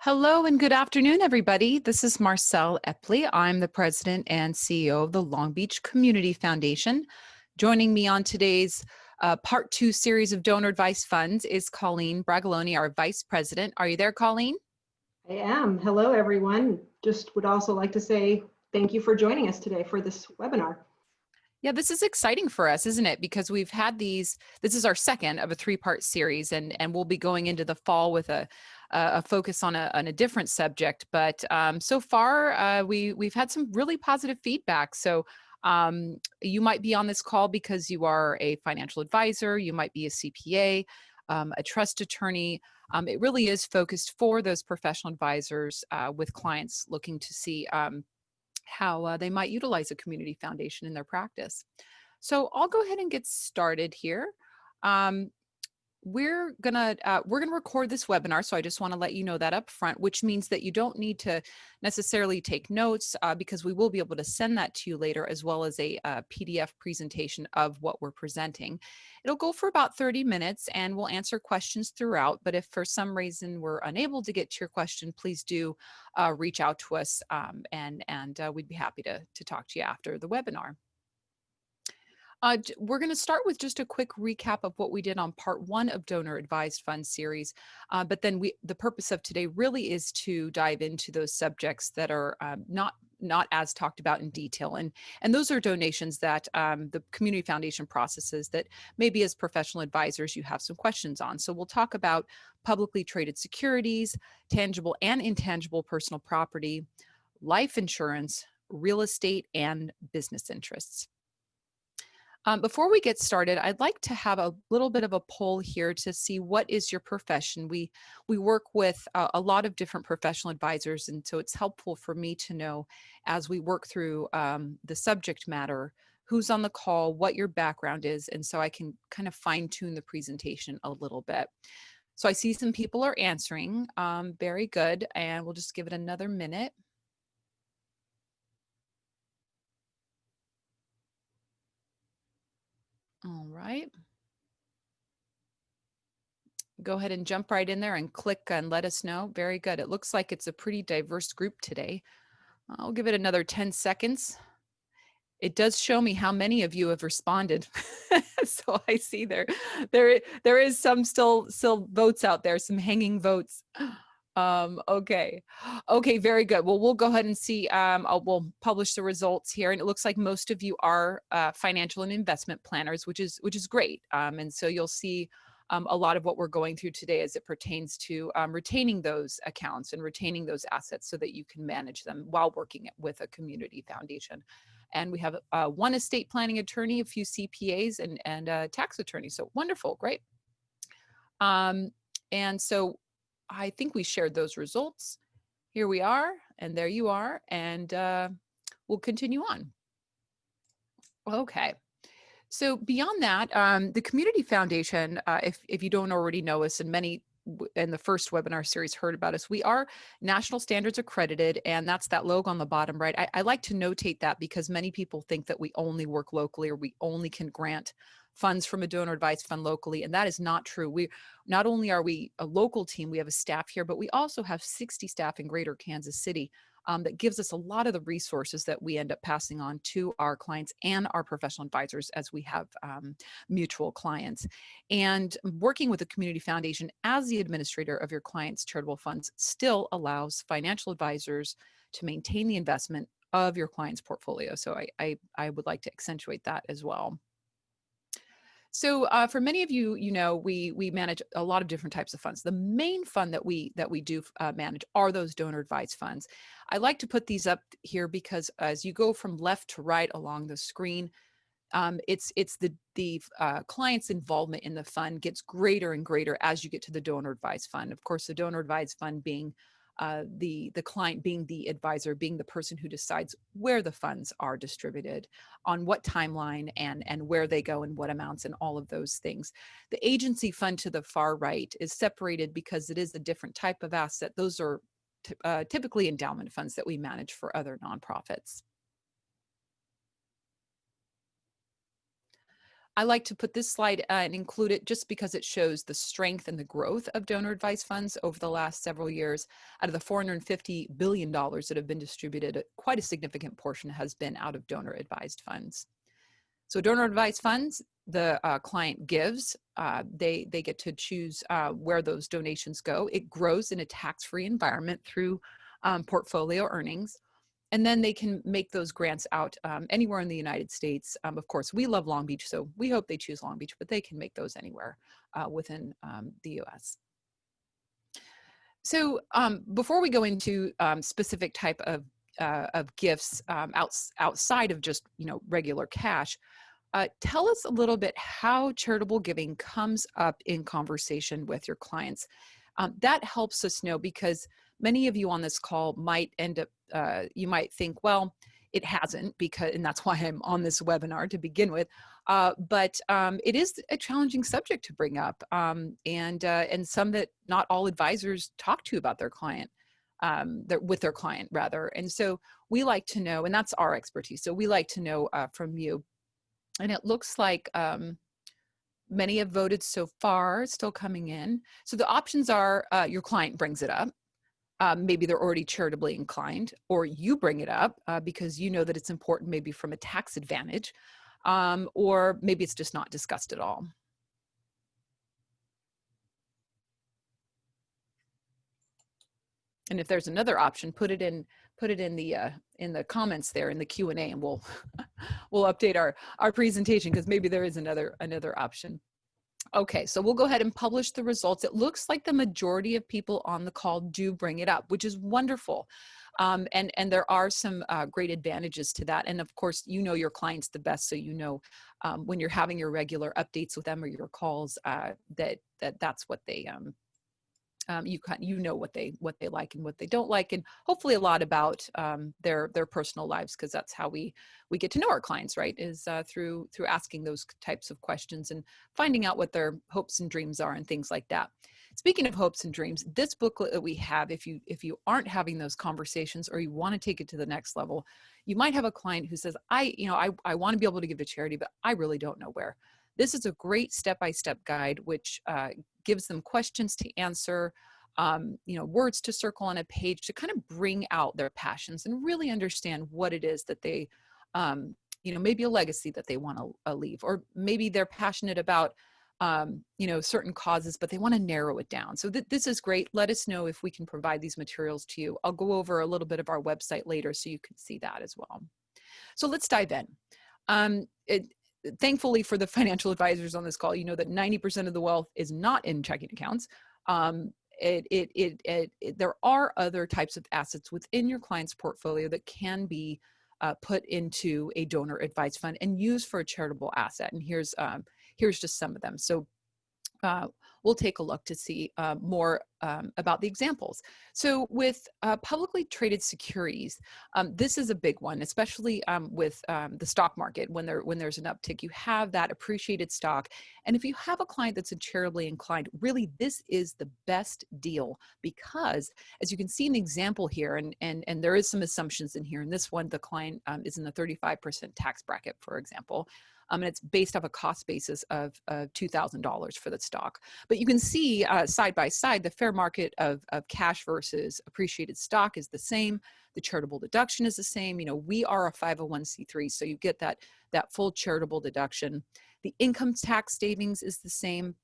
Hello and good afternoon, everybody. This is Marcelle Epley. I'm the president and CEO of the Long Beach Community Foundation. Joining me on today's part two series of donor advice funds is Colleen Bragaloni, our vice president. Are you there, Colleen? I am. Hello, everyone. Just would also like to say thank you for joining us today for this webinar. Yeah, this is exciting for us, isn't it? Because we've had this is our second of a three-part series, and we'll be going into the fall with a focus on a different subject. But so far, we've had some really positive feedback. So you might be on this call because you are a financial advisor, you might be a CPA, a trust attorney. It really is focused for those professional advisors with clients looking to see how they might utilize a community foundation in their practice. So I'll go ahead and get started here. Um, we're gonna record this webinar, so I just want to let you know that up front, which means that you don't need to necessarily take notes because we will be able to send that to you later, as well as a PDF presentation of what we're presenting. It'll go for about 30 minutes, and we'll answer questions throughout. But if for some reason we're unable to get to your question, please do reach out to us, and we'd be happy to talk to you after the webinar. We're going to start with just a quick recap of what we did on part one of Donor Advised Fund series. But then the purpose of today really is to dive into those subjects that are not as talked about in detail. And those are donations that the Community Foundation processes that maybe as professional advisors you have some questions on. So we'll talk about publicly traded securities, tangible and intangible personal property, life insurance, real estate, and business interests. Before we get started, I'd like to have a little bit of a poll here to see what is your profession. We work with a lot of different professional advisors, and so it's helpful for me to know as we work through the subject matter, who's on the call, what your background is, and so I can kind of fine tune the presentation a little bit. So I see some people are answering. Very good, and we'll just give it another minute. All right. Go ahead and jump right in there and click and let us know. Very good. It looks like it's a pretty diverse group today. I'll give it another 10 seconds. It does show me how many of you have responded. So I see there is some still votes out there, some hanging votes. Okay, very good. Well, we'll go ahead and see. We'll publish the results here, and it looks like most of you are financial and investment planners, which is great. And so you'll see a lot of what we're going through today as it pertains to retaining those accounts and retaining those assets so that you can manage them while working with a community foundation. And we have one estate planning attorney, a few CPAs, and a tax attorney. So wonderful, great. And so I think we shared those results. Here we are, and there you are, and we'll continue on. Okay. So beyond that, the Community Foundation, if you don't already know us, and many in the first webinar series heard about us, we are national standards accredited, and that's that logo on the bottom right. I like to notate that because many people think that we only work locally or we only can grant funds from a donor advised fund locally, and that is not true. We not only are we a local team, we have a staff here, but we also have 60 staff in Greater Kansas City. That gives us a lot of the resources that we end up passing on to our clients and our professional advisors as we have mutual clients. And working with the Community Foundation as the administrator of your clients' charitable funds still allows financial advisors to maintain the investment of your client's portfolio. So I would like to accentuate that as well. So for many of you, you know, we manage a lot of different types of funds. The main fund that we do manage are those donor advised funds. I like to put these up here because as you go from left to right along the screen, it's the client's involvement in the fund gets greater and greater as you get to the donor advised fund. Of course, the donor advised fund being the client being the advisor, being the person who decides where the funds are distributed, on what timeline, and where they go and what amounts and all of those things. The agency fund to the far right is separated because it is a different type of asset. Those are typically endowment funds that we manage for other nonprofits. I like to put this slide and include it just because it shows the strength and the growth of donor advised funds over the last several years. Out of the $450 billion that have been distributed, quite a significant portion has been out of donor advised funds. So donor advised funds, the client gives, they get to choose where those donations go. It grows in a tax-free environment through portfolio earnings. And then they can make those grants out anywhere in the United States. Of course, we love Long Beach, so we hope they choose Long Beach, but they can make those anywhere within the US. So before we go into specific type of gifts outside of just regular cash, tell us a little bit how charitable giving comes up in conversation with your clients. That helps us know, because many of you on this call might end up, you might think, well, it hasn't, because, and that's why I'm on this webinar to begin with. But it is a challenging subject to bring up, and some that not all advisors talk to about their client, with their client rather. And so we like to know, and that's our expertise. So we like to know from you. And it looks like many have voted so far, still coming in. So the options are your client brings it up. Maybe they're already charitably inclined, or you bring it up because you know that it's important, maybe from a tax advantage, or maybe it's just not discussed at all. And if there's another option, put it in the comments there in the Q&A, and we'll we'll update our presentation, because maybe there is another option. Okay, so we'll go ahead and publish the results. It looks like the majority of people on the call do bring it up, which is wonderful. And there are some great advantages to that. And of course, you know your clients the best, so you know when you're having your regular updates with them or your calls that's what they you know what they like and what they don't like, and hopefully a lot about their personal lives, because that's how we get to know our clients, right? Is through asking those types of questions and finding out what their hopes and dreams are and things like that. Speaking of hopes and dreams, this booklet that we have, if you aren't having those conversations or you want to take it to the next level, you might have a client who says, I want to be able to give to charity, but I really don't know where. This is a great step-by-step guide, which gives them questions to answer, words to circle on a page to kind of bring out their passions and really understand what it is that they, maybe a legacy that they want to leave, or maybe they're passionate about, certain causes, but they want to narrow it down. So this is great. Let us know if we can provide these materials to you. I'll go over a little bit of our website later so you can see that as well. So let's dive in. Thankfully for the financial advisors on this call, you know that 90% of the wealth is not in checking accounts. There are other types of assets within your client's portfolio that can be put into a donor advised fund and used for a charitable asset. And here's just some of them. So we'll take a look to see more about the examples. So with publicly traded securities, this is a big one, especially with the stock market. When there's an uptick, you have that appreciated stock. And if you have a client that's charitably inclined, really this is the best deal, because as you can see in the example here, and there is some assumptions in here. In this one, the client is in the 35% tax bracket, for example. And it's based off a cost basis of $2,000 for the stock. But you can see side by side, the fair market of cash versus appreciated stock is the same. The charitable deduction is the same. We are a 501c3, so you get that full charitable deduction. The income tax savings is the same.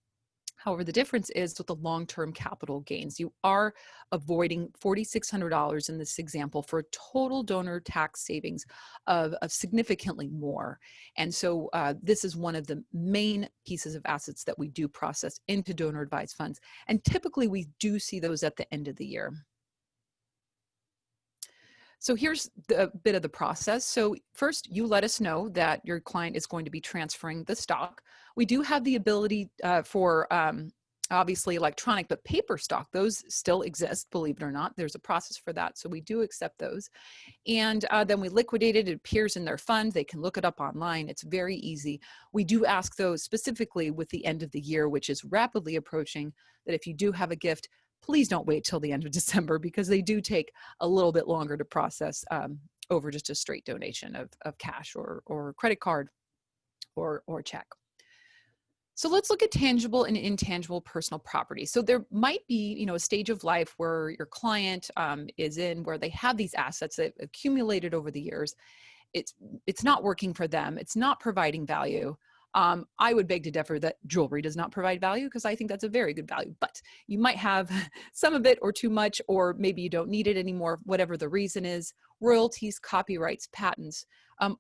However, the difference is with the long-term capital gains. You are avoiding $4,600 in this example for a total donor tax savings of significantly more. And so this is one of the main pieces of assets that we do process into donor advised funds. And typically we do see those at the end of the year. So here's a bit of the process. So first, you let us know that your client is going to be transferring the stock. We do have the ability for obviously electronic, but paper stock, those still exist, believe it or not. There's a process for that. So we do accept those. And then we liquidate it. It appears in their fund. They can look it up online. It's very easy. We do ask those specifically with the end of the year, which is rapidly approaching, that if you do have a gift, please don't wait till the end of December, because they do take a little bit longer to process over just a straight donation of cash or credit card or check. So let's look at tangible and intangible personal property. So there might be, a stage of life where your client is in, where they have these assets that accumulated over the years. It's it's not working for them. It's not providing value. I would beg to differ that jewelry does not provide value, because I think that's a very good value. But you might have some of it or too much, or maybe you don't need it anymore, whatever the reason is. Royalties, copyrights, patents.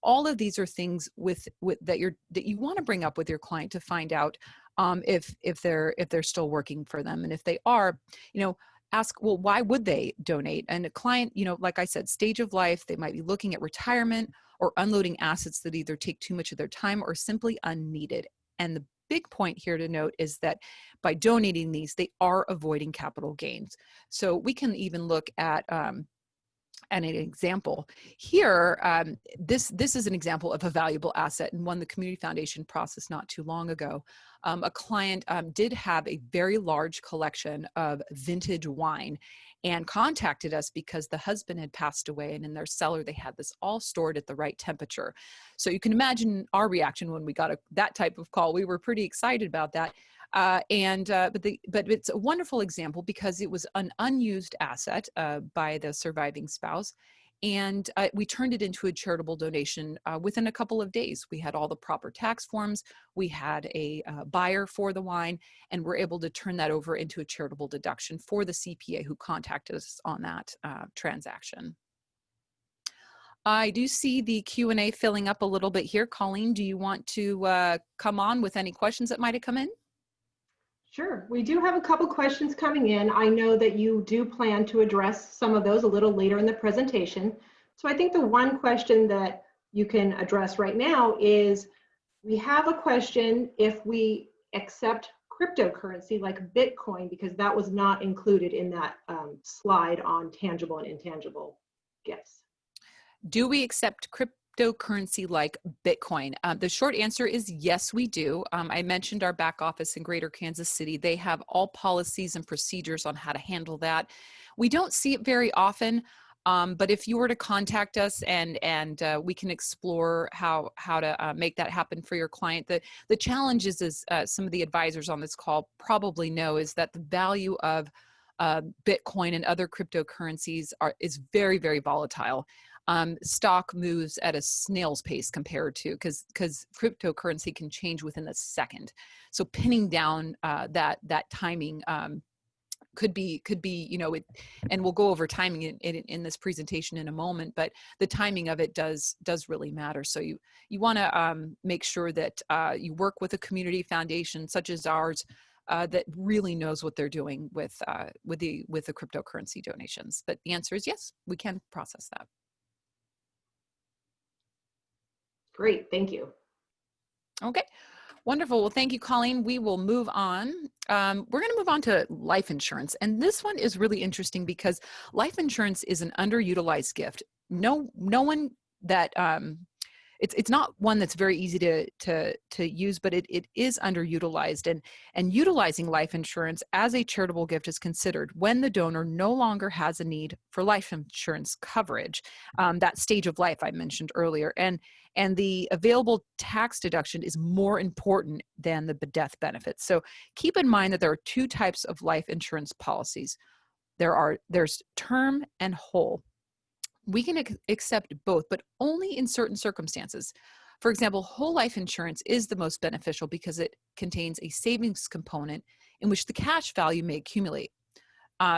All of these are things with that you want to bring up with your client to find out if they're still working for them, and if they are, ask, well, why would they donate? And a client, like I said, stage of life, they might be looking at retirement or unloading assets that either take too much of their time or simply unneeded. And the big point here to note is that by donating these, they are avoiding capital gains. So we can even look at an example here. This is an example of a valuable asset, and one the Community Foundation processed not too long ago. A client did have a very large collection of vintage wine and contacted us because the husband had passed away, and in their cellar they had this all stored at the right temperature. So you can imagine our reaction when we got that type of call. We were pretty excited about that. But it's a wonderful example because it was an unused asset by the surviving spouse, and we turned it into a charitable donation within a couple of days. We had all the proper tax forms, we had a buyer for the wine, and we're able to turn that over into a charitable deduction for the CPA who contacted us on that transaction. I do see the Q&A filling up a little bit here. Colleen, do you want to come on with any questions that might have come in? Sure. We do have a couple questions coming in. I know that you do plan to address some of those a little later in the presentation. So I think the one question that you can address right now is, we have a question if we accept cryptocurrency like Bitcoin, because that was not included in that slide on tangible and intangible gifts. Do we accept cryptocurrency like Bitcoin? The short answer is yes, we do. I mentioned our back office in Greater Kansas City. They have all policies and procedures on how to handle that. We don't see it very often, but if you were to contact us and we can explore how to make that happen for your client. The challenge is, as some of the advisors on this call probably know, is that the value of Bitcoin and other cryptocurrencies is very, very volatile. Stock moves at a snail's pace compared to, because cryptocurrency can change within a second. So pinning down that timing could be and we'll go over timing in this presentation in a moment, but the timing of it does really matter. So you want to make sure that you work with a community foundation such as ours that really knows what they're doing with the cryptocurrency donations. But the answer is yes, we can process that. Great, thank you. Okay, wonderful. Well, thank you, Colleen. We will move on. We're going to move on to life insurance. And this one is really interesting because life insurance is an underutilized gift. No one that it's not one that's very easy to use, but it is underutilized. And utilizing life insurance as a charitable gift is considered when the donor no longer has a need for life insurance coverage. That stage of life I mentioned earlier, and the available tax deduction is more important than the death benefits. So keep in mind that there are two types of life insurance policies. There's term and whole. We can accept both, but only in certain circumstances. For example, whole life insurance is the most beneficial because it contains a savings component in which the cash value may accumulate.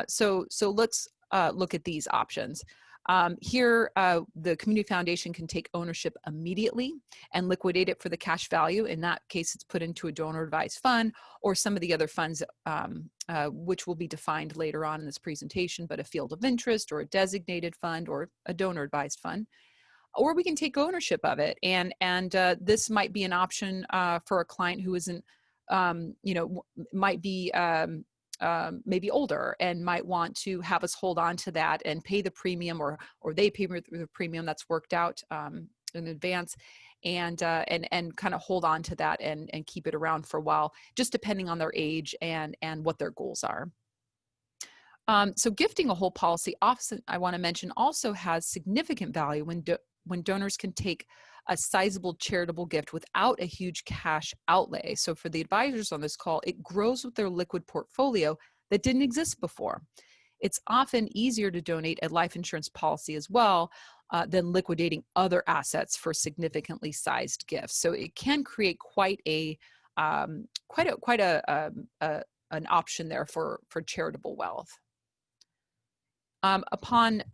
So let's look at these options. Here, the Community Foundation can take ownership immediately and liquidate it for the cash value. In that case, it's put into a donor-advised fund or some of the other funds, which will be defined later on in this presentation, but a field of interest or a designated fund or a donor-advised fund. Or we can take ownership of it, and this might be an option for a client who isn't, might be maybe older and might want to have us hold on to that and pay the premium, or they pay the premium that's worked out in advance, and kind of hold on to that and keep it around for a while, just depending on their age and what their goals are. So gifting a whole policy, often I want to mention, also has significant value when when donors can take a sizable charitable gift without a huge cash outlay. So for the advisors on this call, it grows with their liquid portfolio that didn't exist before. It's often easier to donate a life insurance policy as well than liquidating other assets for significantly sized gifts. So it can create quite an option there for charitable wealth. Upon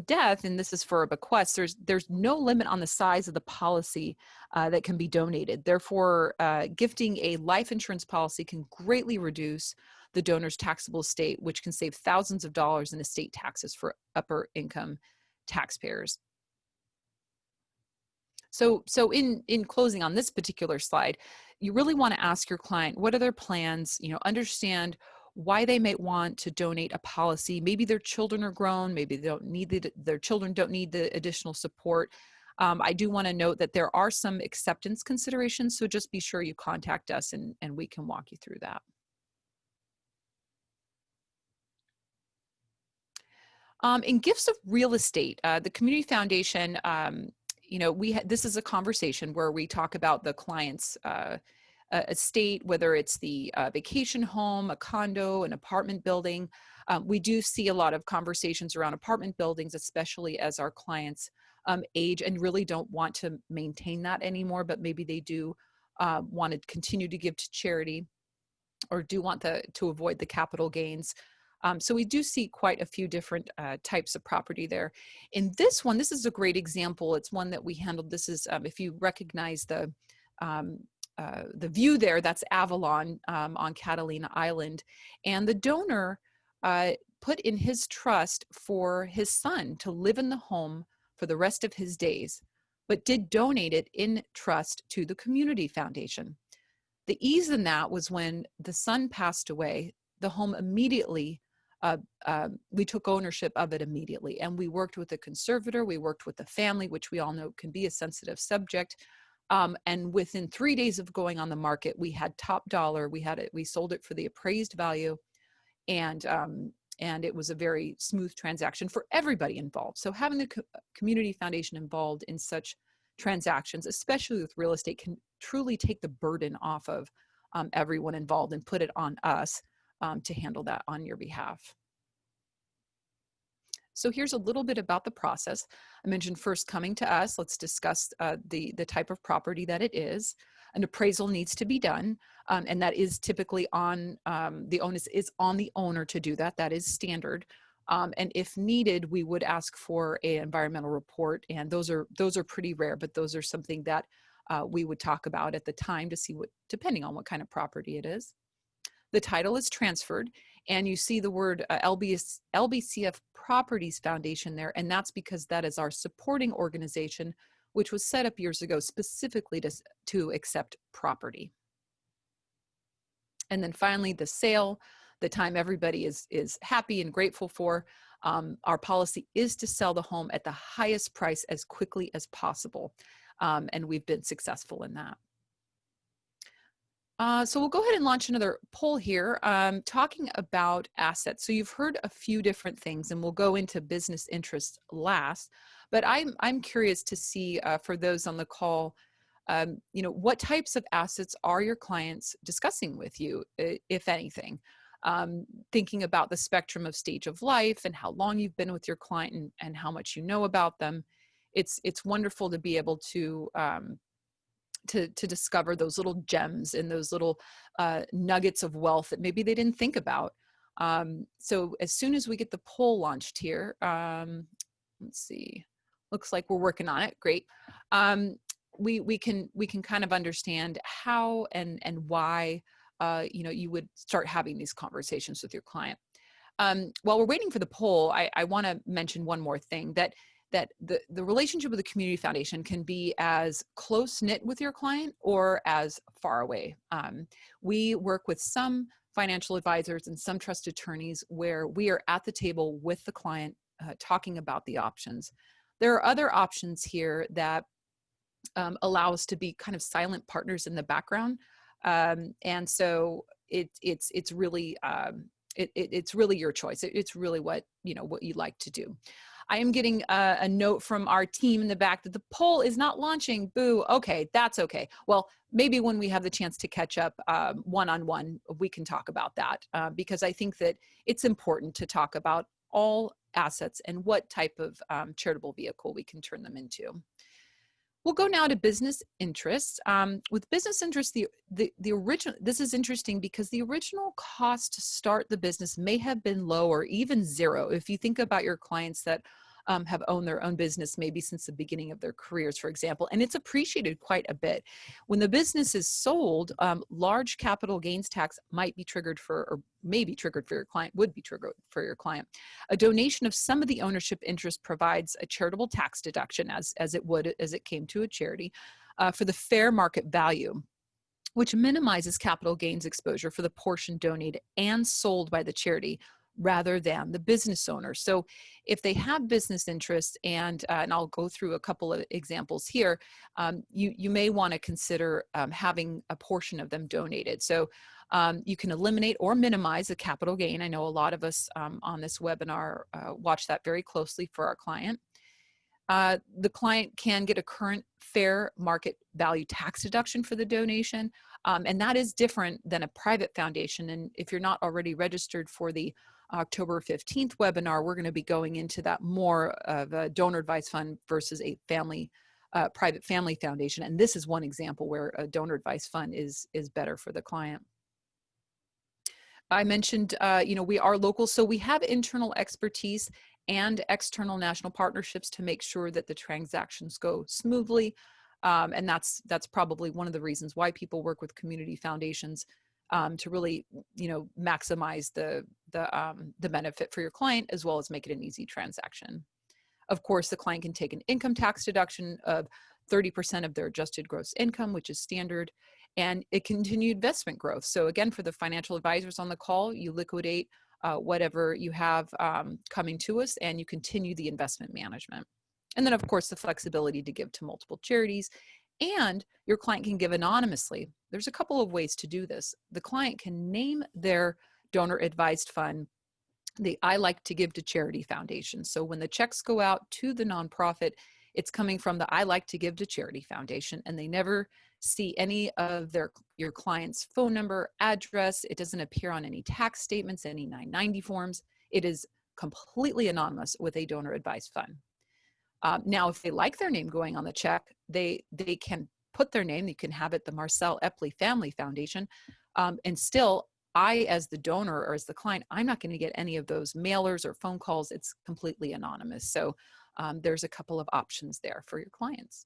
death, and this is for a bequest, there's no limit on the size of the policy that can be donated. Therefore, gifting a life insurance policy can greatly reduce the donor's taxable estate, which can save thousands of dollars in estate taxes for upper income taxpayers. So in closing on this particular slide, you really want to ask your client, what are their plans? Understand why they might want to donate a policy. Maybe their children are grown, maybe they don't need their children don't need the additional support. I do want to note that there are some acceptance considerations, so just be sure you contact us and we can walk you through that. In gifts of real estate, the Community Foundation, this is a conversation where we talk about the client's estate, whether it's the vacation home, a condo, an apartment building. We do see a lot of conversations around apartment buildings, especially as our clients age and really don't want to maintain that anymore, but maybe they do want to continue to give to charity or do want to avoid the capital gains. So we do see quite a few different types of property there. In this one, this is a great example. It's one that we handled. This is, if you recognize the view there, that's Avalon on Catalina Island. And the donor put in his trust for his son to live in the home for the rest of his days, but did donate it in trust to the Community Foundation. The ease in that was when the son passed away, the home immediately, we took ownership of it immediately. And we worked with the conservator, we worked with the family, which we all know can be a sensitive subject. And within 3 days of going on the market, we had top dollar. We sold it for the appraised value, and it was a very smooth transaction for everybody involved. So having the Community Foundation involved in such transactions, especially with real estate, can truly take the burden off of everyone involved and put it on us to handle that on your behalf. So here's a little bit about the process. I mentioned first coming to us. Let's discuss the type of property that it is. An appraisal needs to be done, and that is typically on the onus is on the owner to do that. That is standard. And if needed, we would ask for an environmental report, and those are pretty rare, but those are something that we would talk about at the time to see depending on what kind of property it is. The title is transferred, and you see the word LBCF Properties Foundation there, and that's because that is our supporting organization, which was set up years ago specifically to accept property. And then finally, the sale, the time everybody is happy and grateful for. Our policy is to sell the home at the highest price as quickly as possible, and we've been successful in that. So we'll go ahead and launch another poll here, talking about assets. So you've heard a few different things, and we'll go into business interests last. But I'm curious to see for those on the call, what types of assets are your clients discussing with you, if anything? Thinking about the spectrum of stage of life and how long you've been with your client and how much you know about them. It's wonderful to be able to discover those little gems and those little nuggets of wealth that maybe they didn't think about. So as soon as we get the poll launched here, let's see, looks like we're working on it. Great. We can kind of understand how and why you would start having these conversations with your client. While we're waiting for the poll, I want to mention one more thing, that the relationship with the Community Foundation can be as close-knit with your client or as far away. We work with some financial advisors and some trust attorneys where we are at the table with the client talking about the options. There are other options here that allow us to be kind of silent partners in the background. And so it's really your choice. It's really what you like to do. I am getting a note from our team in the back that the poll is not launching. Boo. Okay, that's okay. Well, maybe when we have the chance to catch up one-on-one, we can talk about that because I think that it's important to talk about all assets and what type of charitable vehicle we can turn them into. We'll go now to business interests. With business interests, the original, this is interesting because the original cost to start the business may have been low or even zero. If you think about your clients that have owned their own business maybe since the beginning of their careers, for example, and it's appreciated quite a bit. When the business is sold, large capital gains tax might be triggered for, or may be triggered for your client, would be triggered for your client. A donation of some of the ownership interest provides a charitable tax deduction as it would as it came to a charity for the fair market value, which minimizes capital gains exposure for the portion donated and sold by the charity rather than the business owner. So if they have business interests, and I'll go through a couple of examples here, you may want to consider having a portion of them donated. So you can eliminate or minimize the capital gain. I know a lot of us on this webinar watch that very closely for our client. The client can get a current fair market value tax deduction for the donation, and that is different than a private foundation. And if you're not already registered for the October 15th webinar, we're going to be going into that more of a donor advised fund versus a private family foundation. And this is one example where a donor advised fund is better for the client. I mentioned, we are local, so we have internal expertise and external national partnerships to make sure that the transactions go smoothly. And that's probably one of the reasons why people work with community foundations to really, maximize the benefit for your client as well as make it an easy transaction. Of course, the client can take an income tax deduction of 30% of their adjusted gross income, which is standard, and a continued investment growth. So again, for the financial advisors on the call, you liquidate whatever you have coming to us and you continue the investment management. And then of course, the flexibility to give to multiple charities, and your client can give anonymously. There's a couple of ways to do this. The client can name their donor advised fund the I Like to Give to Charity Foundation. So when the checks go out to the nonprofit, it's coming from the I Like to Give to Charity Foundation, and they never see any of your client's phone number, address. It doesn't appear on any tax statements, any 990 forms. It is completely anonymous with a donor advised fund. Now, if they like their name going on the check, they can put their name. You can have it the Marcel Epley Family Foundation, and still, I, as the donor or as the client, I'm not going to get any of those mailers or phone calls. It's completely anonymous. So there's a couple of options there for your clients.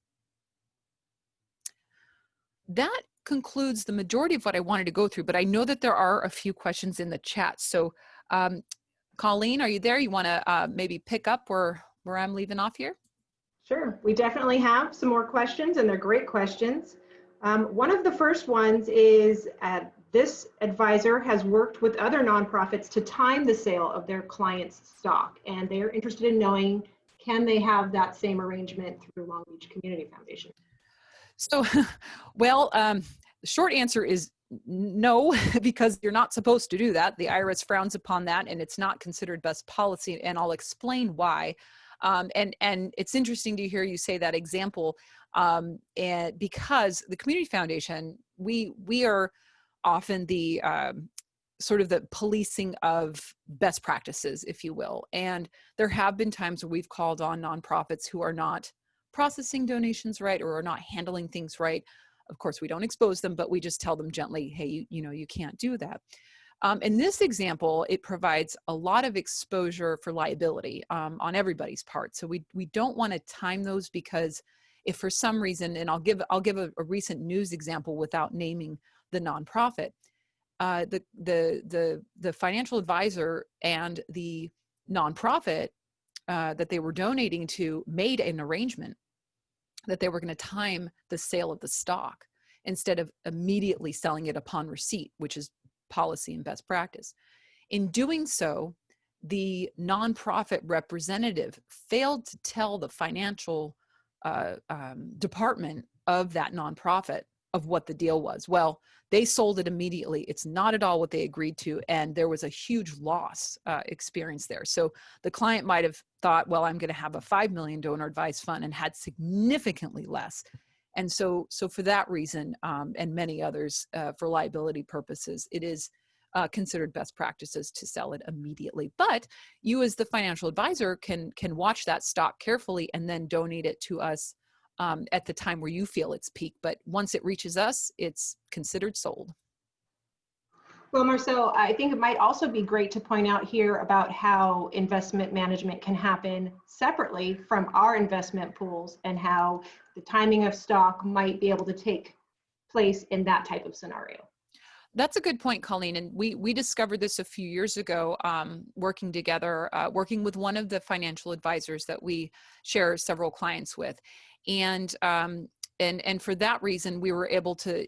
That concludes the majority of what I wanted to go through, but I know that there are a few questions in the chat. So Colleen, are you there? You want to maybe pick up where I'm leaving off here? Sure, we definitely have some more questions, and they're great questions. One of the first ones is, this advisor has worked with other nonprofits to time the sale of their clients' stock, and they're interested in knowing, can they have that same arrangement through Long Beach Community Foundation? So, well, the short answer is no, because you're not supposed to do that. The IRS frowns upon that, and it's not considered best policy, and I'll explain why. And it's interesting to hear you say that example, and because the Community Foundation, we are often the sort of the policing of best practices, if you will. And there have been times where we've called on nonprofits who are not processing donations right or are not handling things right. Of course, we don't expose them, but we just tell them gently, hey, you can't do that. In this example, it provides a lot of exposure for liability on everybody's part. So we don't want to time those, because if for some reason, and I'll give a recent news example without naming the nonprofit, the financial advisor and the nonprofit that they were donating to made an arrangement that they were going to time the sale of the stock instead of immediately selling it upon receipt, which is policy and best practice. In doing so, the nonprofit representative failed to tell the financial department of that nonprofit of what the deal was. Well, they sold it immediately. It's not at all what they agreed to. And there was a huge loss experience there. So the client might have thought, well, I'm going to have a 5 million donor advised fund, and had significantly less. And so for that reason, and many others, for liability purposes, it is considered best practices to sell it immediately. But you, as the financial advisor, can watch that stock carefully and then donate it to us at the time where you feel it's peak. But once it reaches us, it's considered sold. Well, Marcel, I think it might also be great to point out here about how investment management can happen separately from our investment pools, and how the timing of stock might be able to take place in that type of scenario. That's a good point, Colleen. And we discovered this a few years ago, working together, working with one of the financial advisors that we share several clients with. And for that reason, we were able to,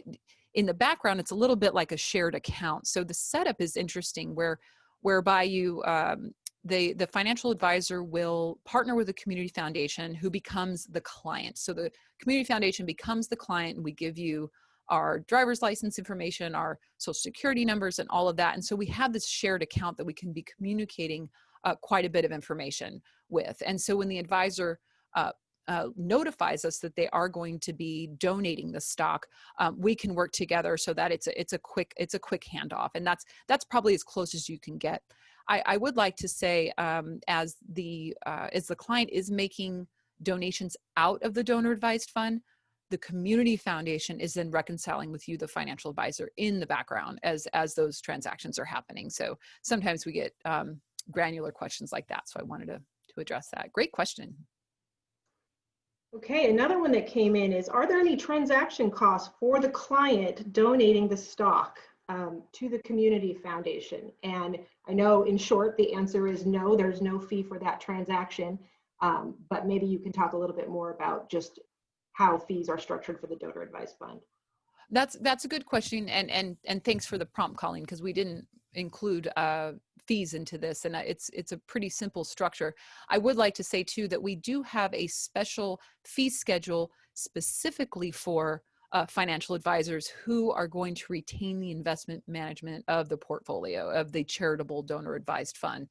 in the background, it's a little bit like a shared account. So the setup is interesting, whereby the financial advisor will partner with a community foundation who becomes the client. So the community foundation becomes the client, and we give you our driver's license information, our social security numbers, and all of that. And so we have this shared account that we can be communicating quite a bit of information with. And so when the advisor notifies us that they are going to be donating the stock, we can work together so that it's a quick handoff. And that's probably as close as you can get. I would like to say, as the client is making donations out of the donor advised fund, the community foundation is then reconciling with you, the financial advisor, in the background as those transactions are happening. So sometimes we get granular questions like that. So I wanted to address that. Great question. Okay, another one that came in is, are there any transaction costs for the client donating the stock to the community foundation? And I know, in short, the answer is no, there's no fee for that transaction. But maybe you can talk a little bit more about just how fees are structured for the donor advised fund. That's a good question, and thanks for the prompt, Colleen, because we didn't include fees into this, and it's a pretty simple structure. I would like to say too that we do have a special fee schedule specifically for financial advisors who are going to retain the investment management of the portfolio of the charitable donor advised fund,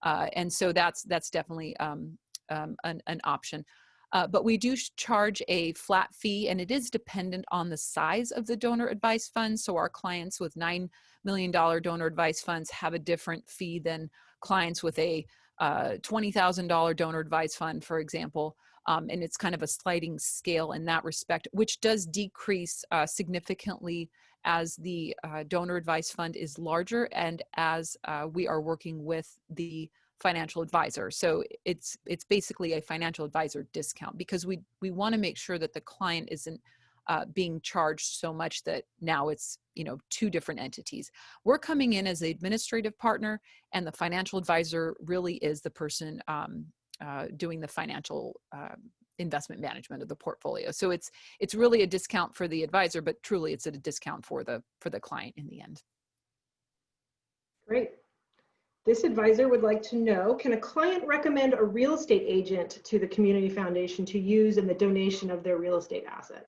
and so that's definitely an option. But we do charge a flat fee, and it is dependent on the size of the donor advised fund. So our clients with $9 million donor advised funds have a different fee than clients with a $20,000 donor advised fund, for example. And it's kind of a sliding scale in that respect, which does decrease significantly as the donor advised fund is larger and as we are working with the financial advisor. So it's basically a financial advisor discount, because we want to make sure that the client isn't being charged so much that now it's two different entities. We're coming in as the administrative partner, and the financial advisor really is the person doing the financial investment management of the portfolio. So it's really a discount for the advisor, but truly it's a discount for the client in the end. Great. This advisor would like to know, can a client recommend a real estate agent to the community foundation to use in the donation of their real estate asset?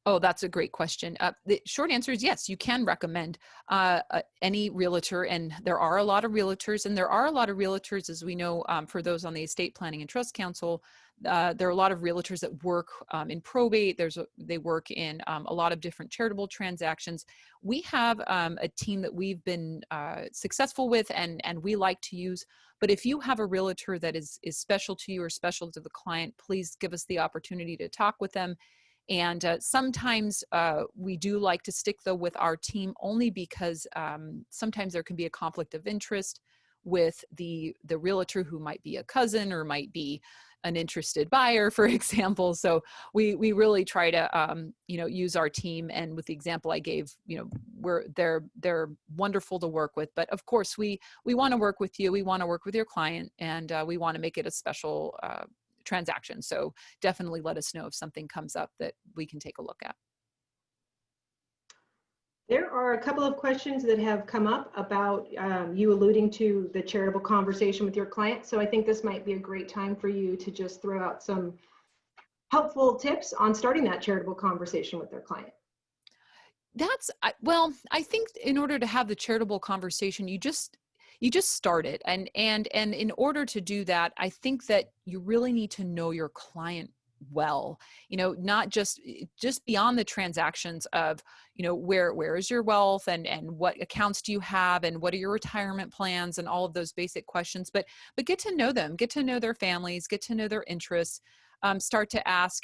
Oh, that's a great question. The short answer is yes, you can recommend any realtor, and there are a lot of realtors, and there are a lot of realtors, as we know, for those on the Estate Planning and Trust Council. There are a lot of realtors that work in probate. They work in a lot of different charitable transactions. We have a team that we've been successful with, and we like to use. But if you have a realtor that is special to you or special to the client, please give us the opportunity to talk with them. And sometimes we do like to stick, though, with our team, only because sometimes there can be a conflict of interest with the realtor, who might be a cousin or might be an interested buyer, for example. So we really try to use our team. And with the example I gave, they're wonderful to work with. But of course, we want to work with you. We want to work with your client, and we want to make it a special transaction. So definitely let us know if something comes up that we can take a look at. There are a couple of questions that have come up about you alluding to the charitable conversation with your client. So I think this might be a great time for you to just throw out some helpful tips on starting that charitable conversation with their client. Well, I think in order to have the charitable conversation, you just start it. And in order to do that, I think that you really need to know your client well, not just beyond the transactions of, where is your wealth, and what accounts do you have, and what are your retirement plans, and all of those basic questions, but get to know them, get to know their families, get to know their interests. Start to ask,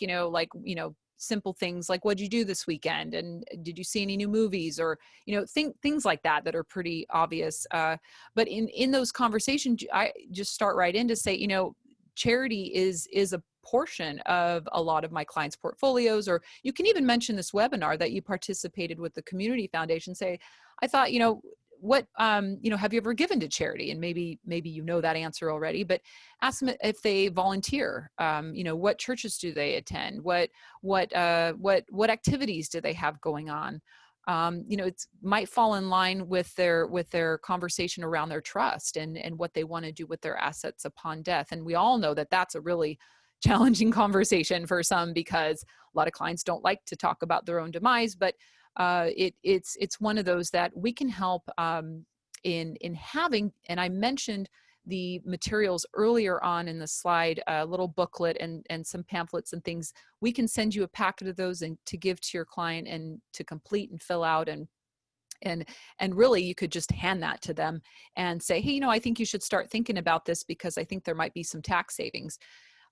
simple things like, what'd you do this weekend, and did you see any new movies, or things like that are pretty obvious. But in those conversations, I just start right in to say, charity is a portion of a lot of my clients' portfolios. Or you can even mention this webinar that you participated with the community foundation. Say, I thought, what have you ever given to charity? And maybe that answer already, but ask them if they volunteer. What churches do they attend? What activities do they have going on? It might fall in line with their conversation around their trust, and what they want to do with their assets upon death. And we all know that that's a really challenging conversation for some, because a lot of clients don't like to talk about their own demise. But it's one of those that we can help in having. And I mentioned the materials earlier on in the slide, a little booklet and some pamphlets and things. We can send you a packet of those and to give to your client and to complete and fill out. And really, you could just hand that to them and say, hey, I think you should start thinking about this, because I think there might be some tax savings.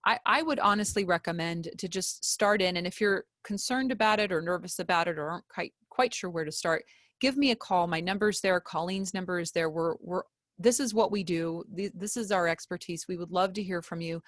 I would honestly recommend to just start in. And if you're concerned about it or nervous about it or aren't quite sure where to start, give me a call. My number's there. Colleen's number is there. This is what we do. This is our expertise. We would love to hear from you.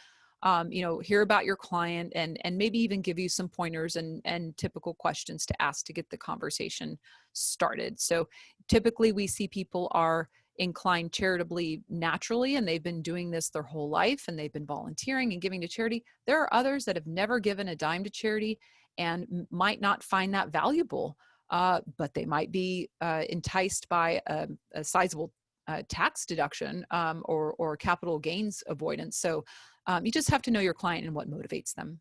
Hear about your client, and maybe even give you some pointers and typical questions to ask to get the conversation started. So typically we see people are inclined charitably naturally, and they've been doing this their whole life, and they've been volunteering and giving to charity. There are others that have never given a dime to charity and might not find that valuable, but they might be enticed by a sizable tax deduction, or capital gains avoidance. So you just have to know your client and what motivates them.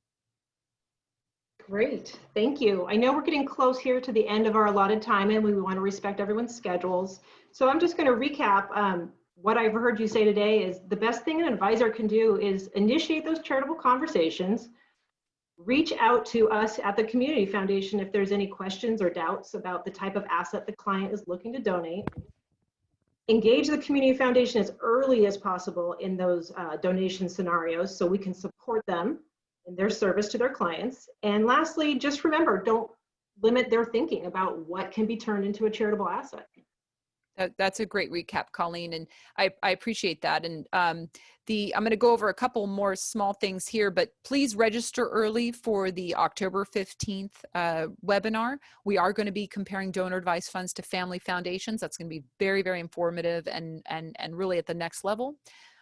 Great, thank you. I know we're getting close here to the end of our allotted time, and we want to respect everyone's schedules. So I'm just going to recap what I've heard you say today. Is the best thing an advisor can do is initiate those charitable conversations, reach out to us at the Community Foundation if there's any questions or doubts about the type of asset the client is looking to donate. Engage the Community Foundation as early as possible in those donation scenarios so we can support them in their service to their clients. And lastly, just remember, don't limit their thinking about what can be turned into a charitable asset. That's a great recap, Colleen, and I appreciate that. And I'm going to go over a couple more small things here, but please register early for the October 15th webinar. We are going to be comparing donor advised funds to family foundations. That's going to be very, very informative and really at the next level.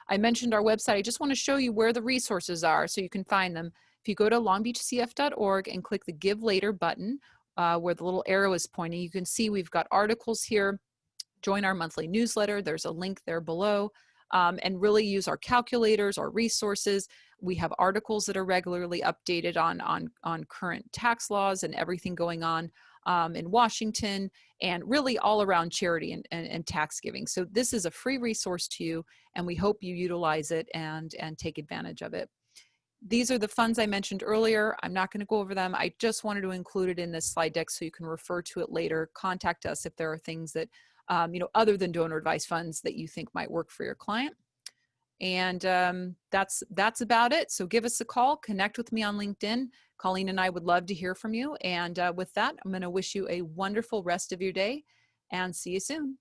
I mentioned our website. I just want to show you where the resources are so you can find them. If you go to longbeachcf.org and click the Give Later button, where the little arrow is pointing, you can see we've got articles here. Join our monthly newsletter. There's a link there below, and really use our calculators, our resources. We have articles that are regularly updated on current tax laws and everything going on in Washington, and really all around charity and tax giving. So this is a free resource to you, and we hope you utilize it and take advantage of it. These are the funds I mentioned earlier. I'm not going to go over them. I just wanted to include it in this slide deck so you can refer to it later. Contact us if there are things that other than donor advised funds that you think might work for your client. And that's about it. So give us a call, connect with me on LinkedIn. Colleen and I would love to hear from you. And with that, I'm going to wish you a wonderful rest of your day and see you soon.